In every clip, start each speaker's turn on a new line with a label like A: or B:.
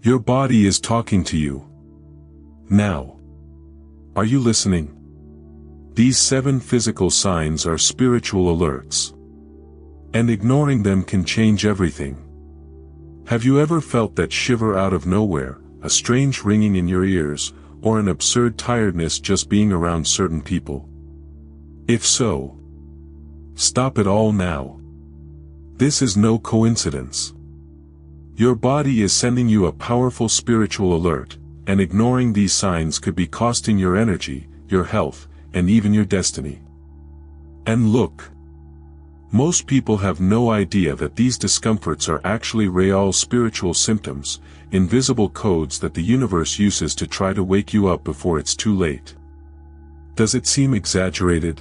A: Your body is talking to you. Now. Are you listening? These 7 physical signs are spiritual alerts. And ignoring them can change everything. Have you ever felt that shiver out of nowhere, a strange ringing in your ears, or an absurd tiredness just being around certain people? If so, stop it all now. This is no coincidence. Your body is sending you a powerful spiritual alert, and ignoring these signs could be costing your energy, your health, and even your destiny. And look. Most people have no idea that these discomforts are actually real spiritual symptoms, invisible codes that the universe uses to try to wake you up before it's too late. Does it seem exaggerated?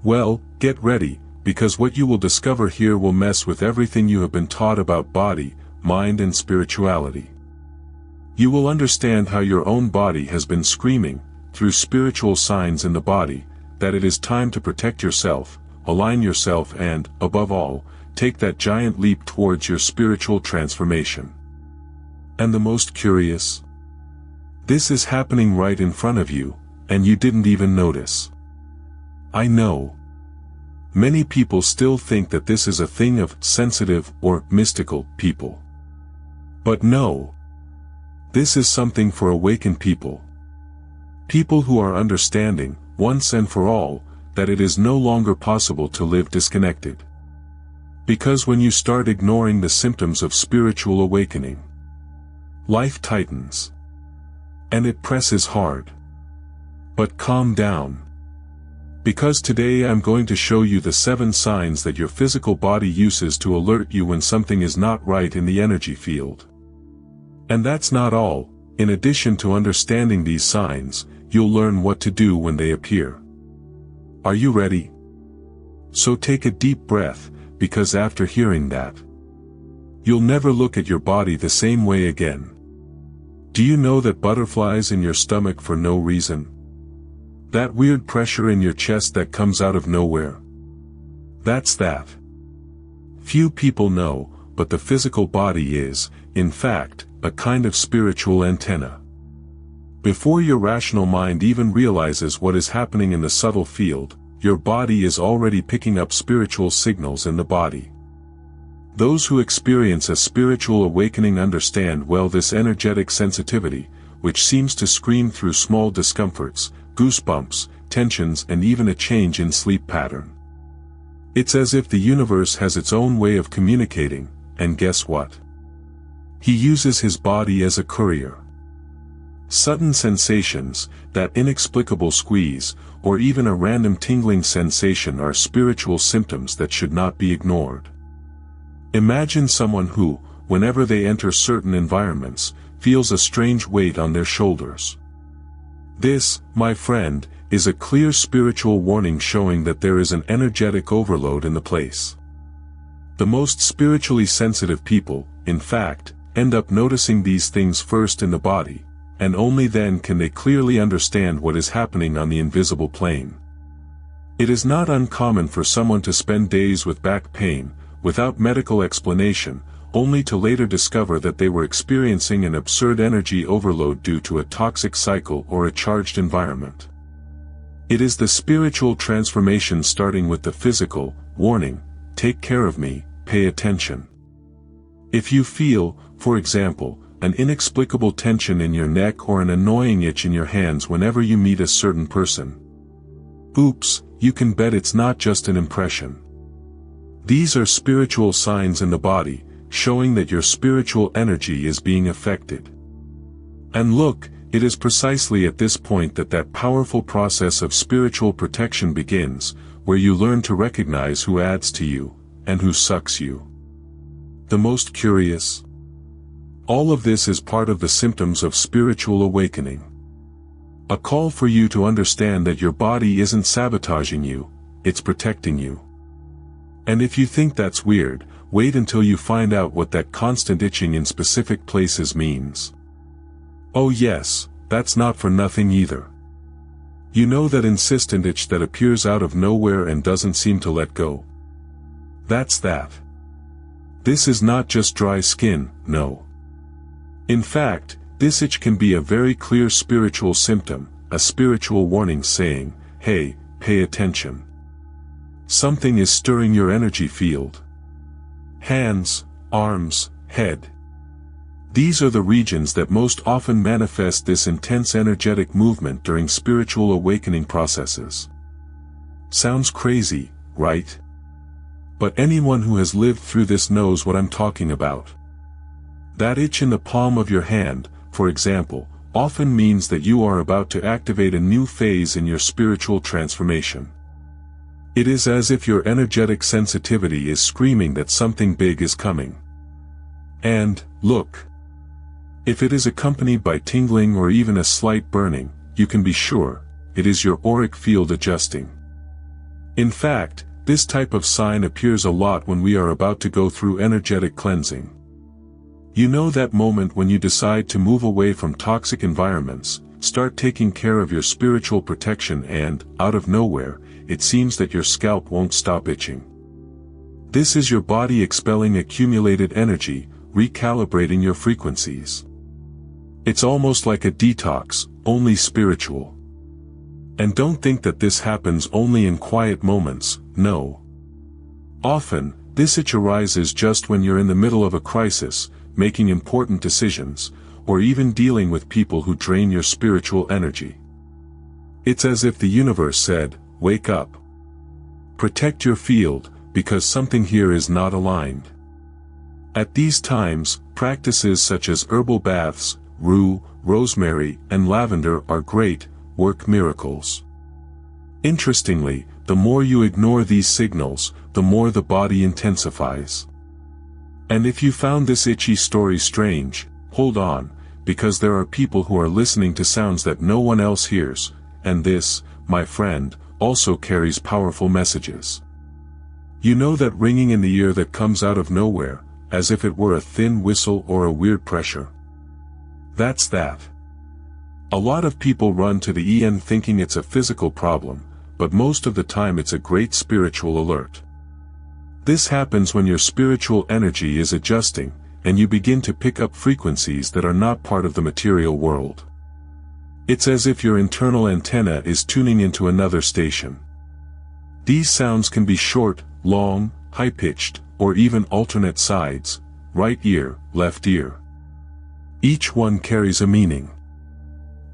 A: Well, get ready, because what you will discover here will mess with everything you have been taught about body, mind and spirituality. You will understand how your own body has been screaming, through spiritual signs in the body, that it is time to protect yourself, align yourself and, above all, take that giant leap towards your spiritual transformation. And the most curious? This is happening right in front of you, and you didn't even notice. I know. Many people still think that this is a thing of sensitive or mystical people. But no. This is something for awakened people. People who are understanding, once and for all, that it is no longer possible to live disconnected. Because when you start ignoring the symptoms of spiritual awakening, life tightens. And it presses hard. But calm down. Because today I'm going to show you the 7 signs that your physical body uses to alert you when something is not right in the energy field. And that's not all. In addition to understanding these signs, you'll learn what to do when they appear. Are you ready? So take a deep breath, because after hearing that, you'll never look at your body the same way again. Do you know that butterflies in your stomach for no reason? That weird pressure in your chest that comes out of nowhere? That's that. Few people know, but the physical body is, in fact, a kind of spiritual antenna. Before your rational mind even realizes what is happening in the subtle field, your body is already picking up spiritual signals in the body. Those who experience a spiritual awakening understand well this energetic sensitivity, which seems to scream through small discomforts, goosebumps, tensions and even a change in sleep pattern. It's as if the universe has its own way of communicating, and guess what? He uses his body as a courier. Sudden sensations, that inexplicable squeeze, or even a random tingling sensation are spiritual symptoms that should not be ignored. Imagine someone who, whenever they enter certain environments, feels a strange weight on their shoulders. This, my friend, is a clear spiritual warning showing that there is an energetic overload in the place. The most spiritually sensitive people, in fact, end up noticing these things first in the body, and only then can they clearly understand what is happening on the invisible plane. It is not uncommon for someone to spend days with back pain, without medical explanation, only to later discover that they were experiencing an absurd energy overload due to a toxic cycle or a charged environment. It is the spiritual transformation starting with the physical, warning, take care of me, pay attention. If you feel, for example, an inexplicable tension in your neck or an annoying itch in your hands whenever you meet a certain person, oops, you can bet it's not just an impression. These are spiritual signs in the body, showing that your spiritual energy is being affected. And look, it is precisely at this point that that powerful process of spiritual protection begins, where you learn to recognize who adds to you, and who sucks you. The most curious? All of this is part of the symptoms of spiritual awakening. A call for you to understand that your body isn't sabotaging you, it's protecting you. And if you think that's weird, wait until you find out what that constant itching in specific places means. Oh yes, that's not for nothing either. You know that insistent itch that appears out of nowhere and doesn't seem to let go? That's that. This is not just dry skin, no. In fact, this itch can be a very clear spiritual symptom, a spiritual warning saying, hey, pay attention. Something is stirring your energy field. Hands, arms, head. These are the regions that most often manifest this intense energetic movement during spiritual awakening processes. Sounds crazy, right? But anyone who has lived through this knows what I'm talking about. That itch in the palm of your hand, for example, often means that you are about to activate a new phase in your spiritual transformation. It is as if your energetic sensitivity is screaming that something big is coming. And, look. If it is accompanied by tingling or even a slight burning, you can be sure, it is your auric field adjusting. In fact, this type of sign appears a lot when we are about to go through energetic cleansing. You know that moment when you decide to move away from toxic environments, start taking care of your spiritual protection and, out of nowhere, it seems that your scalp won't stop itching. This is your body expelling accumulated energy, recalibrating your frequencies. It's almost like a detox, only spiritual. And don't think that this happens only in quiet moments, no. Often, this itch arises just when you're in the middle of a crisis, making important decisions, or even dealing with people who drain your spiritual energy. It's as if the universe said, wake up. Protect your field, because something here is not aligned. At these times, practices such as herbal baths, rue, rosemary, and lavender are great, work miracles. Interestingly, the more you ignore these signals, the more the body intensifies. And if you found this itchy story strange, hold on, because there are people who are listening to sounds that no one else hears, and this, my friend, also carries powerful messages. You know that ringing in the ear that comes out of nowhere, as if it were a thin whistle or a weird pressure? That's that. A lot of people run to the EN thinking it's a physical problem, but most of the time it's a great spiritual alert. This happens when your spiritual energy is adjusting, and you begin to pick up frequencies that are not part of the material world. It's as if your internal antenna is tuning into another station. These sounds can be short, long, high-pitched, or even alternate sides, right ear, left ear. Each one carries a meaning.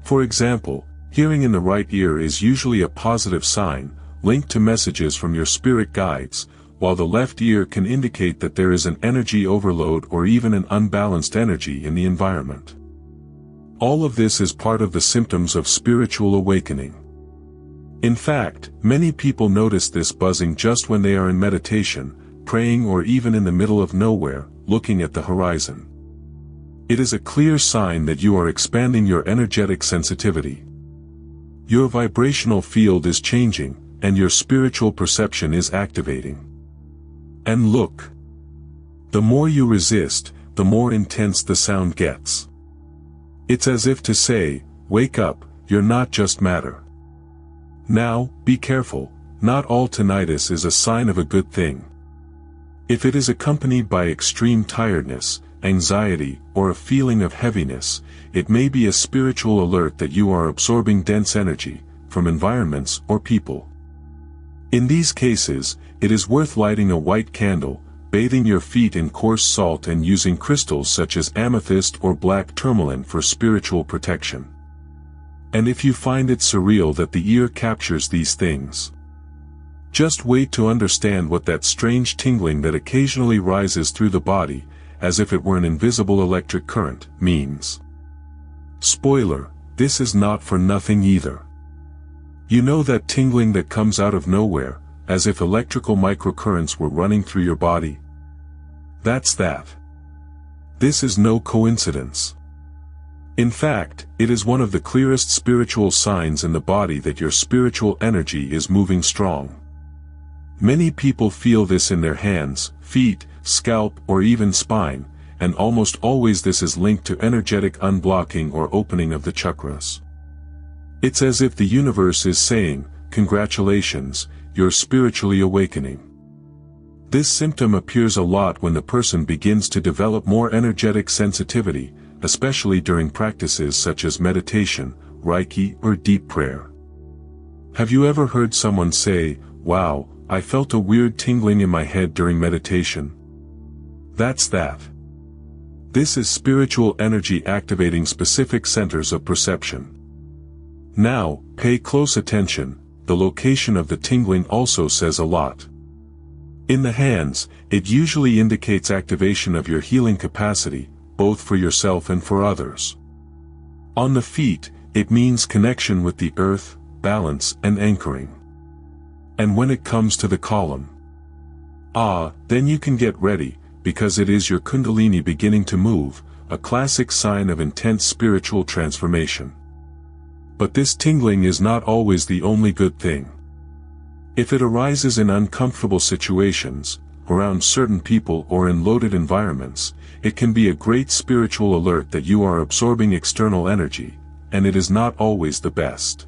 A: For example, hearing in the right ear is usually a positive sign, linked to messages from your spirit guides, while the left ear can indicate that there is an energy overload or even an unbalanced energy in the environment. All of this is part of the symptoms of spiritual awakening. In fact, many people notice this buzzing just when they are in meditation, praying, or even in the middle of nowhere, looking at the horizon. It is a clear sign that you are expanding your energetic sensitivity. Your vibrational field is changing, and your spiritual perception is activating. And look. The more you resist, the more intense the sound gets. It's as if to say, wake up, you're not just matter. Now, be careful, not all tinnitus is a sign of a good thing. If it is accompanied by extreme tiredness, anxiety, or a feeling of heaviness, it may be a spiritual alert that you are absorbing dense energy, from environments or people. In these cases, it is worth lighting a white candle, bathing your feet in coarse salt, and using crystals such as amethyst or black tourmaline for spiritual protection. And if you find it surreal that the ear captures these things, just wait to understand what that strange tingling that occasionally rises through the body, as if it were an invisible electric current, means. Spoiler, this is not for nothing either. You know that tingling that comes out of nowhere, as if electrical microcurrents were running through your body? That's that. This is no coincidence. In fact, it is one of the clearest spiritual signs in the body that your spiritual energy is moving strong. Many people feel this in their hands, feet, scalp, or even spine, and almost always this is linked to energetic unblocking or opening of the chakras. It's as if the universe is saying, congratulations, you're spiritually awakening. This symptom appears a lot when the person begins to develop more energetic sensitivity, especially during practices such as meditation, Reiki, or deep prayer. Have you ever heard someone say, "Wow, I felt a weird tingling in my head during meditation"? That's that. This is spiritual energy activating specific centers of perception. Now, pay close attention. The location of the tingling also says a lot. In the hands, it usually indicates activation of your healing capacity, both for yourself and for others. On the feet, it means connection with the earth, balance, and anchoring. And when it comes to the column, then you can get ready, because it is your Kundalini beginning to move, a classic sign of intense spiritual transformation. But this tingling is not always the only good thing. If it arises in uncomfortable situations, around certain people or in loaded environments, it can be a great spiritual alert that you are absorbing external energy, and it is not always the best.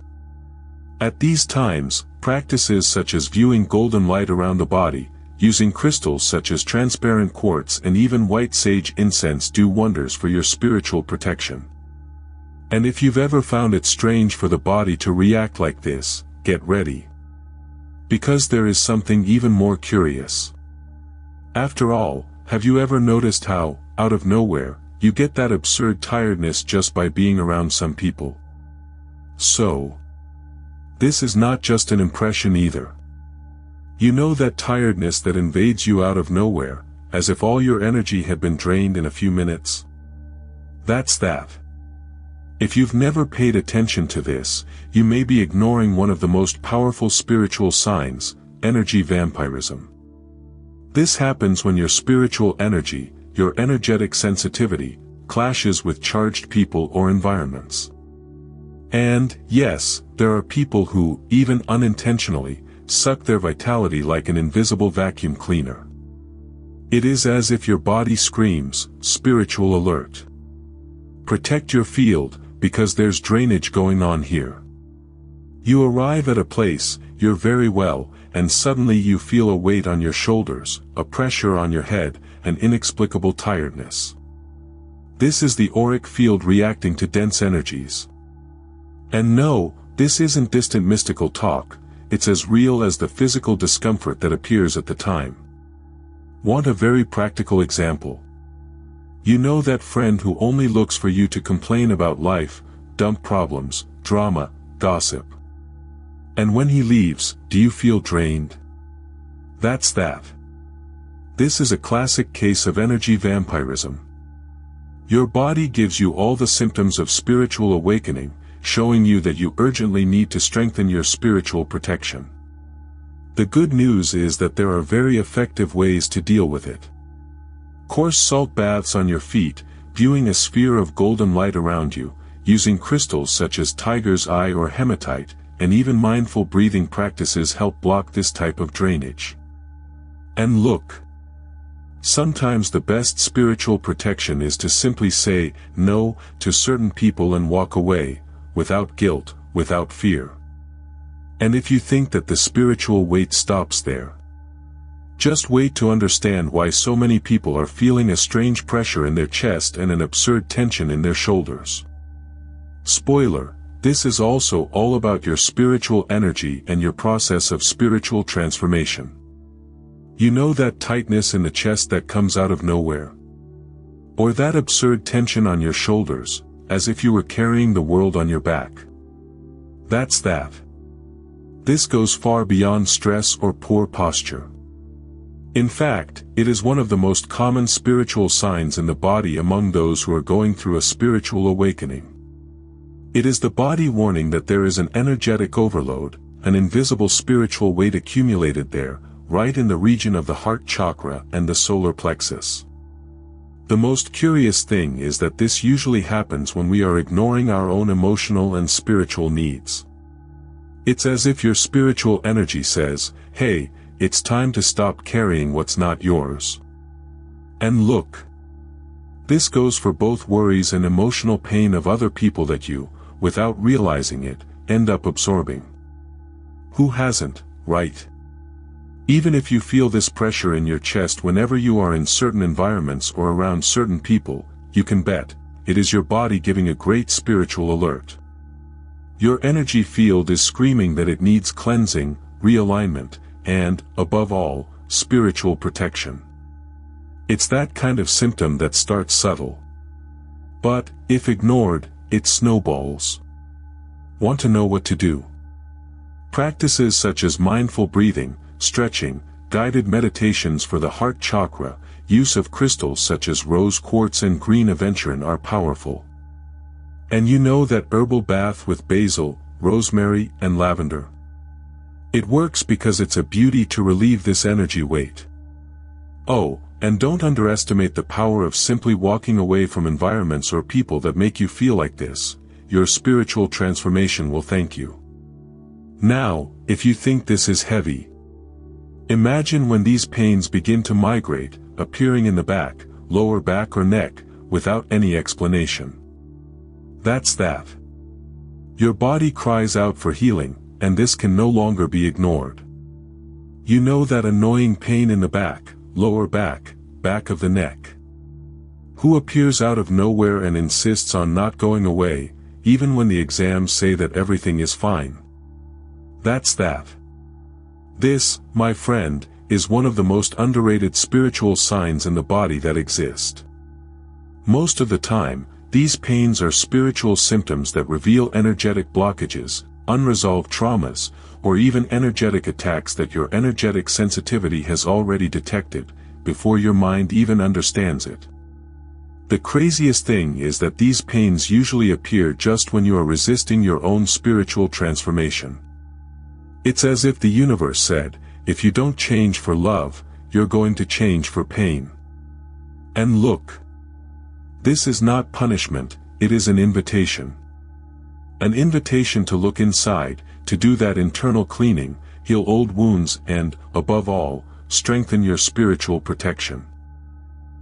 A: At these times, practices such as viewing golden light around the body, using crystals such as transparent quartz and even white sage incense do wonders for your spiritual protection. And if you've ever found it strange for the body to react like this, get ready. Because there is something even more curious. After all, have you ever noticed how, out of nowhere, you get that absurd tiredness just by being around some people? So, this is not just an impression either. You know that tiredness that invades you out of nowhere, as if all your energy had been drained in a few minutes? That's that. If you've never paid attention to this, you may be ignoring one of the most powerful spiritual signs, energy vampirism. This happens when your spiritual energy, your energetic sensitivity, clashes with charged people or environments. And, yes, there are people who, even unintentionally, suck their vitality like an invisible vacuum cleaner. It is as if your body screams, "Spiritual alert. Protect your field, because there's drainage going on here." You arrive at a place, you're very well, and suddenly you feel a weight on your shoulders, a pressure on your head, an inexplicable tiredness. This is the auric field reacting to dense energies. And no, this isn't distant mystical talk, it's as real as the physical discomfort that appears at the time. Want a very practical example? You know that friend who only looks for you to complain about life, dump problems, drama, gossip. And when he leaves, do you feel drained? That's that. This is a classic case of energy vampirism. Your body gives you all the symptoms of spiritual awakening, showing you that you urgently need to strengthen your spiritual protection. The good news is that there are very effective ways to deal with it. Coarse salt baths on your feet, viewing a sphere of golden light around you, using crystals such as tiger's eye or hematite, and even mindful breathing practices help block this type of drainage. And look, sometimes the best spiritual protection is to simply say no to certain people and walk away, without guilt, without fear. And if you think that the spiritual weight stops there, just wait to understand why so many people are feeling a strange pressure in their chest and an absurd tension in their shoulders. Spoiler, this is also all about your spiritual energy and your process of spiritual transformation. You know that tightness in the chest that comes out of nowhere? Or that absurd tension on your shoulders, as if you were carrying the world on your back? That's that. This goes far beyond stress or poor posture. In fact, it is one of the most common spiritual signs in the body among those who are going through a spiritual awakening. It is the body warning that there is an energetic overload, an invisible spiritual weight accumulated there, right in the region of the heart chakra and the solar plexus. The most curious thing is that this usually happens when we are ignoring our own emotional and spiritual needs. It's as if your spiritual energy says, "Hey, it's time to stop carrying what's not yours." And look, this goes for both worries and emotional pain of other people that you, without realizing it, end up absorbing. Who hasn't, right? Even if you feel this pressure in your chest whenever you are in certain environments or around certain people, you can bet, it is your body giving a great spiritual alert. Your energy field is screaming that it needs cleansing, realignment, and, above all, spiritual protection. It's that kind of symptom that starts subtle. But, if ignored, it snowballs. Want to know what to do? Practices such as mindful breathing, stretching, guided meditations for the heart chakra, use of crystals such as rose quartz and green aventurine are powerful. And you know that herbal bath with basil, rosemary, and lavender? It works because it's a beauty to relieve this energy weight. Oh, and don't underestimate the power of simply walking away from environments or people that make you feel like this. Your spiritual transformation will thank you. Now, if you think this is heavy, imagine when these pains begin to migrate, appearing in the back, lower back or neck, without any explanation. That's that. Your body cries out for healing, and this can no longer be ignored. You know that annoying pain in the back, lower back, back of the neck. Who appears out of nowhere and insists on not going away, even when the exams say that everything is fine. That's that. This, my friend, is one of the most underrated spiritual signs in the body that exist. Most of the time, these pains are spiritual symptoms that reveal energetic blockages, unresolved traumas, or even energetic attacks that your energetic sensitivity has already detected, before your mind even understands it. The craziest thing is that these pains usually appear just when you are resisting your own spiritual transformation. It's as if the universe said, if you don't change for love, you're going to change for pain. And look. This is not punishment, it is an invitation. An invitation to look inside, to do that internal cleaning, heal old wounds and, above all, strengthen your spiritual protection.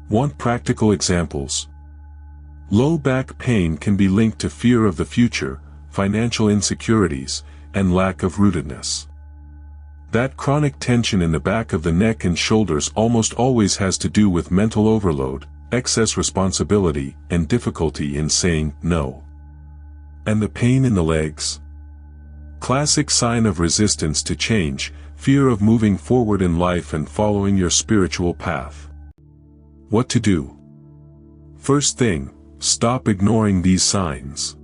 A: Want practical examples? Low back pain can be linked to fear of the future, financial insecurities, and lack of rootedness. That chronic tension in the back of the neck and shoulders almost always has to do with mental overload, excess responsibility, and difficulty in saying no. And the pain in the legs? Classic sign of resistance to change, fear of moving forward in life and following your spiritual path. What to do? First thing, stop ignoring these signs.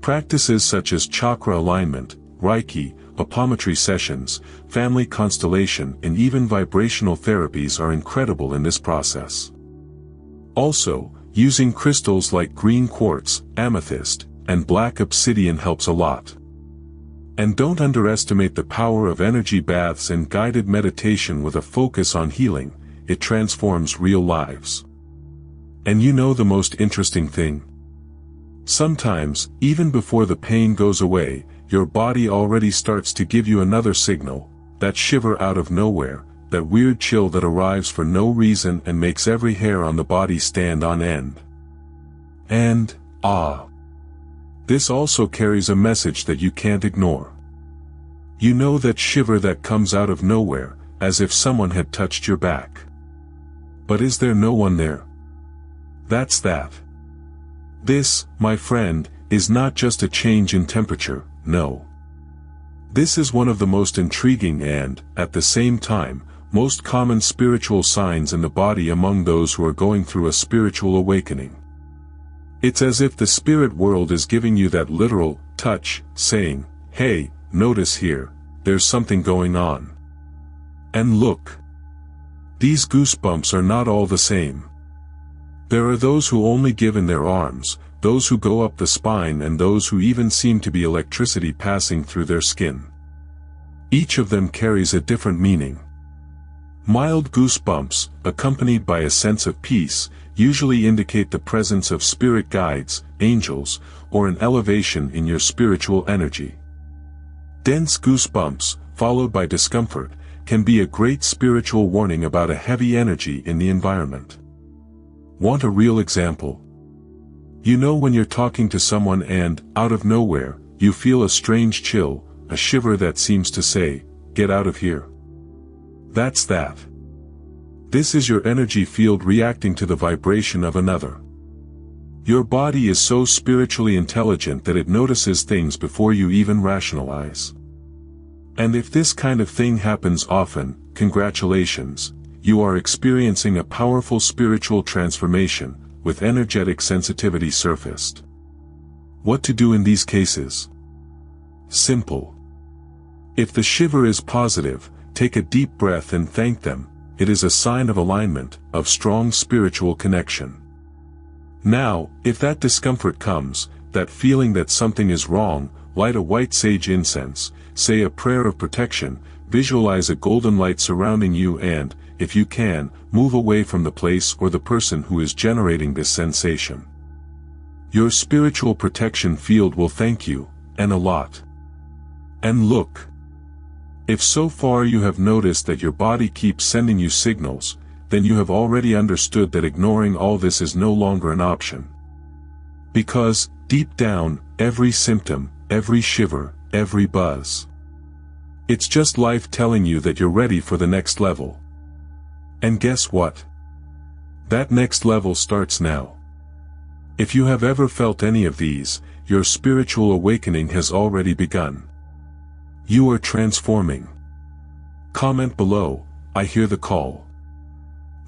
A: Practices such as chakra alignment, Reiki, apometry sessions, family constellation, and even vibrational therapies are incredible in this process. Also, using crystals like green quartz, amethyst, and black obsidian helps a lot. And don't underestimate the power of energy baths and guided meditation with a focus on healing. It transforms real lives. And you know the most interesting thing? Sometimes, even before the pain goes away, your body already starts to give you another signal, that shiver out of nowhere, that weird chill that arrives for no reason and makes every hair on the body stand on end. And, this also carries a message that you can't ignore. You know that shiver that comes out of nowhere, as if someone had touched your back. But is there no one there? That's that. This, my friend, is not just a change in temperature, no. This is one of the most intriguing and, at the same time, most common spiritual signs in the body among those who are going through a spiritual awakening. It's as if the spirit world is giving you that literal touch, saying, hey, notice here, there's something going on. And look. These goosebumps are not all the same. There are those who only give in their arms, those who go up the spine, and those who even seem to be electricity passing through their skin. Each of them carries a different meaning. Mild goosebumps, accompanied by a sense of peace, usually indicate the presence of spirit guides, angels, or an elevation in your spiritual energy. Dense goosebumps, followed by discomfort, can be a great spiritual warning about a heavy energy in the environment. Want a real example? You know when you're talking to someone and, out of nowhere, you feel a strange chill, a shiver that seems to say, get out of here. That's that. This is your energy field reacting to the vibration of another. Your body is so spiritually intelligent that it notices things before you even rationalize. And if this kind of thing happens often, congratulations, you are experiencing a powerful spiritual transformation, with energetic sensitivity surfaced. What to do in these cases? Simple. If the shiver is positive, take a deep breath and thank them. It is a sign of alignment, of strong spiritual connection. Now, if that discomfort comes, that feeling that something is wrong, light a white sage incense, say a prayer of protection, visualize a golden light surrounding you and, if you can, move away from the place or the person who is generating this sensation. Your spiritual protection field will thank you, and a lot. And look. If so far you have noticed that your body keeps sending you signals, then you have already understood that ignoring all this is no longer an option. Because, deep down, every symptom, every shiver, every buzz, it's just life telling you that you're ready for the next level. And guess what? That next level starts now. If you have ever felt any of these, your spiritual awakening has already begun. You are transforming. Comment below, I hear the call.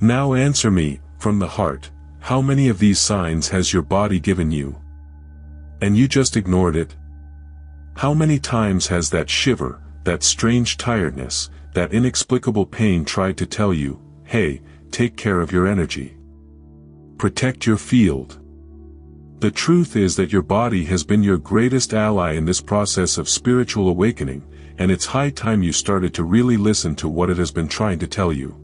A: Now answer me, from the heart, how many of these signs has your body given you? And you just ignored it? How many times has that shiver, that strange tiredness, that inexplicable pain tried to tell you, hey, take care of your energy. Protect your field. The truth is that your body has been your greatest ally in this process of spiritual awakening, and it's high time you started to really listen to what it has been trying to tell you.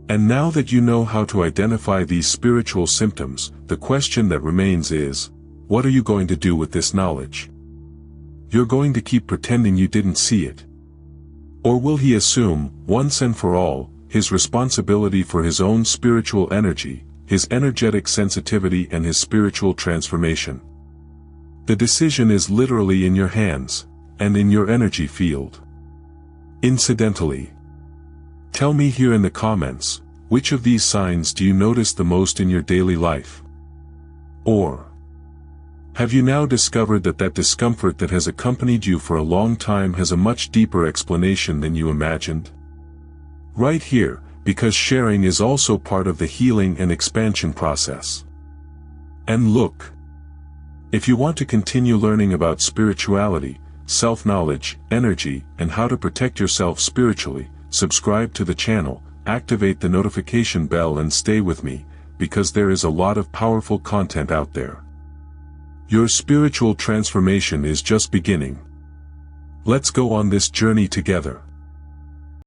A: And now that you know how to identify these spiritual symptoms, the question that remains is, what are you going to do with this knowledge? You're going to keep pretending you didn't see it? Or will he assume, once and for all, his responsibility for his own spiritual energy, his energetic sensitivity and his spiritual transformation? The decision is literally in your hands, and in your energy field. Incidentally, tell me here in the comments, which of these signs do you notice the most in your daily life? Or, have you now discovered that that discomfort that has accompanied you for a long time has a much deeper explanation than you imagined? Right here, because sharing is also part of the healing and expansion process. And look, if you want to continue learning about spirituality, self-knowledge, energy, and how to protect yourself spiritually, subscribe to the channel, activate the notification bell and stay with me, because there is a lot of powerful content out there. Your spiritual transformation is just beginning. Let's go on this journey together.